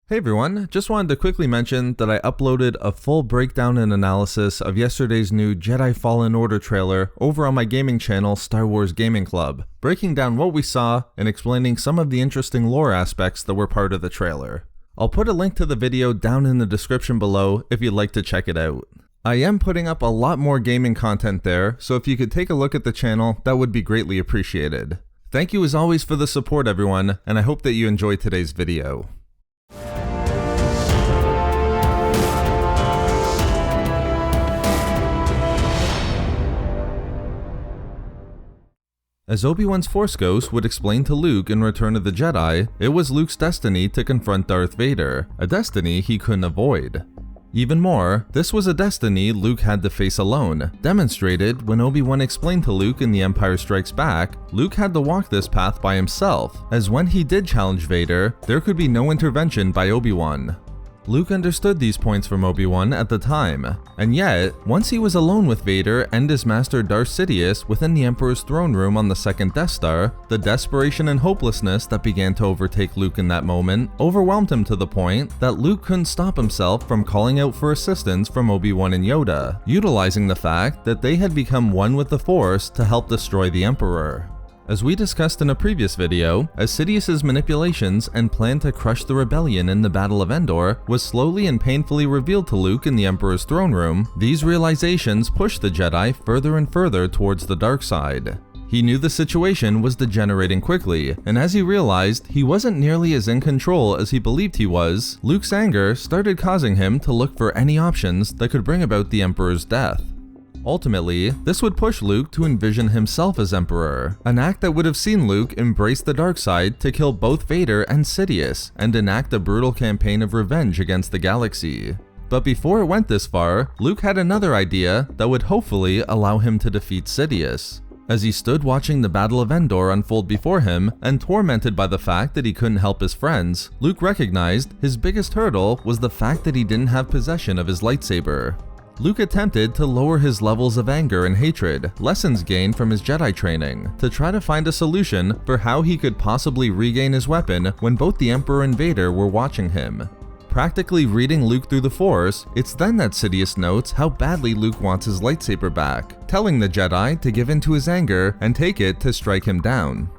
Hey everyone, just wanted to quickly mention that I uploaded a full breakdown and analysis of yesterday's new Jedi Fallen Order trailer over on my gaming channel Star Wars Gaming Club, breaking down what we saw and explaining some of the interesting lore aspects that were part of the trailer. I'll put a link to the video down in the description below if you'd like to check it out. I am putting up a lot more gaming content there, so if you could take a look at the channel, that would be greatly appreciated. Thank you as always for the support everyone, and I hope that you enjoyed today's video. As Obi-Wan's Force Ghost would explain to Luke in Return of the Jedi, it was Luke's destiny to confront Darth Vader, a destiny he couldn't avoid. Even more, this was a destiny Luke had to face alone, demonstrated when Obi-Wan explained to Luke in The Empire Strikes Back, Luke had to walk this path by himself, as when he did challenge Vader, there could be no intervention by Obi-Wan. Luke understood these points from Obi-Wan at the time, and yet, once he was alone with Vader and his master Darth Sidious within the Emperor's throne room on the second Death Star, the desperation and hopelessness that began to overtake Luke in that moment overwhelmed him to the point that Luke couldn't stop himself from calling out for assistance from Obi-Wan and Yoda, utilizing the fact that they had become one with the Force to help destroy the Emperor. As we discussed in a previous video, as Sidious's manipulations and plan to crush the rebellion in the Battle of Endor was slowly and painfully revealed to Luke in the Emperor's throne room, these realizations pushed the Jedi further and further towards the dark side. He knew the situation was degenerating quickly, and as he realized he wasn't nearly as in control as he believed he was, Luke's anger started causing him to look for any options that could bring about the Emperor's death. Ultimately, this would push Luke to envision himself as Emperor, an act that would have seen Luke embrace the dark side to kill both Vader and Sidious and enact a brutal campaign of revenge against the galaxy. But before it went this far, Luke had another idea that would hopefully allow him to defeat Sidious. As he stood watching the Battle of Endor unfold before him and tormented by the fact that he couldn't help his friends, Luke recognized his biggest hurdle was the fact that he didn't have possession of his lightsaber. Luke attempted to lower his levels of anger and hatred, lessons gained from his Jedi training, to try to find a solution for how he could possibly regain his weapon when both the Emperor and Vader were watching him. Practically reading Luke through the Force, it's then that Sidious notes how badly Luke wants his lightsaber back, telling the Jedi to give in to his anger and take it to strike him down.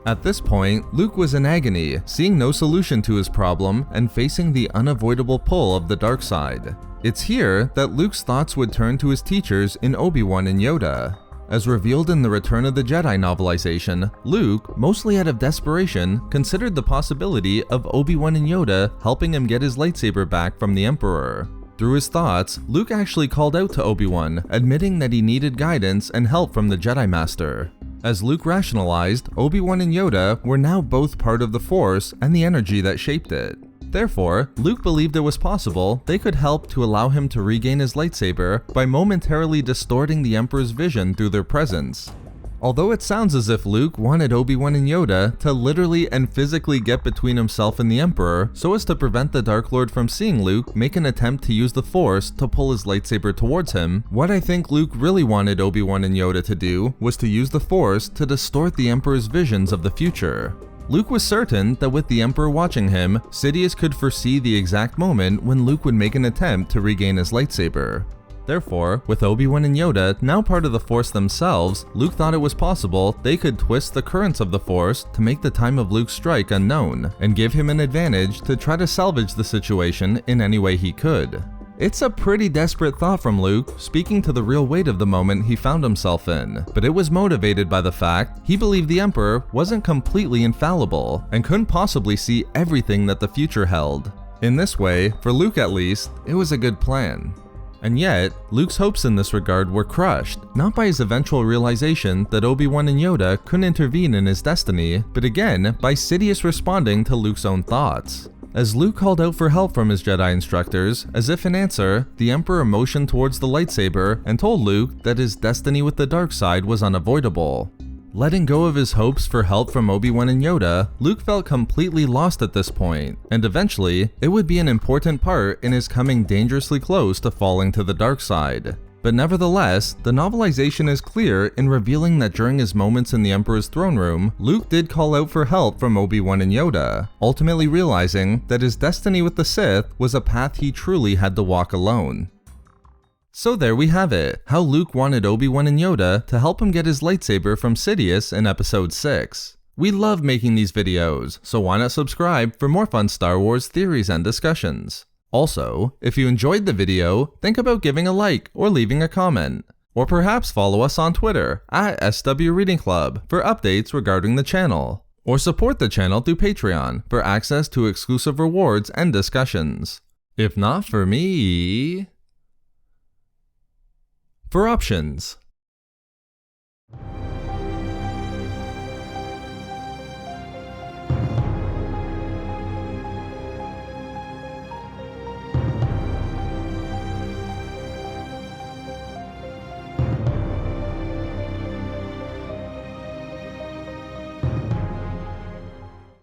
At this point, Luke was in agony, seeing no solution to his problem and facing the unavoidable pull of the dark side. It's here that Luke's thoughts would turn to his teachers in Obi-Wan and Yoda. As revealed in the Return of the Jedi novelization, Luke, mostly out of desperation, considered the possibility of Obi-Wan and Yoda helping him get his lightsaber back from the Emperor. Through his thoughts, Luke actually called out to Obi-Wan, admitting that he needed guidance and help from the Jedi Master. As Luke rationalized, Obi-Wan and Yoda were now both part of the Force and the energy that shaped it. Therefore, Luke believed it was possible they could help to allow him to regain his lightsaber by momentarily distorting the Emperor's vision through their presence. Although it sounds as if Luke wanted Obi-Wan and Yoda to literally and physically get between himself and the Emperor so as to prevent the Dark Lord from seeing Luke make an attempt to use the Force to pull his lightsaber towards him, what I think Luke really wanted Obi-Wan and Yoda to do was to use the Force to distort the Emperor's visions of the future. Luke was certain that with the Emperor watching him, Sidious could foresee the exact moment when Luke would make an attempt to regain his lightsaber. Therefore, with Obi-Wan and Yoda now part of the Force themselves, Luke thought it was possible they could twist the currents of the Force to make the time of Luke's strike unknown, and give him an advantage to try to salvage the situation in any way he could. It's a pretty desperate thought from Luke, speaking to the real weight of the moment he found himself in, but it was motivated by the fact he believed the Emperor wasn't completely infallible and couldn't possibly see everything that the future held. In this way, for Luke at least, it was a good plan. And yet, Luke's hopes in this regard were crushed, not by his eventual realization that Obi-Wan and Yoda couldn't intervene in his destiny, but again by Sidious responding to Luke's own thoughts. As Luke called out for help from his Jedi instructors, as if in answer, the Emperor motioned towards the lightsaber and told Luke that his destiny with the dark side was unavoidable. Letting go of his hopes for help from Obi-Wan and Yoda, Luke felt completely lost at this point, and eventually, it would be an important part in his coming dangerously close to falling to the dark side. But nevertheless, the novelization is clear in revealing that during his moments in the Emperor's throne room, Luke did call out for help from Obi-Wan and Yoda, ultimately realizing that his destiny with the Sith was a path he truly had to walk alone. So there we have it, how Luke wanted Obi-Wan and Yoda to help him get his lightsaber from Sidious in episode 6. We love making these videos, so why not subscribe for more fun Star Wars theories and discussions. Also, if you enjoyed the video, think about giving a like or leaving a comment. Or perhaps follow us on Twitter at SW Reading Club for updates regarding the channel. Or support the channel through Patreon for access to exclusive rewards and discussions. If not for me... For options,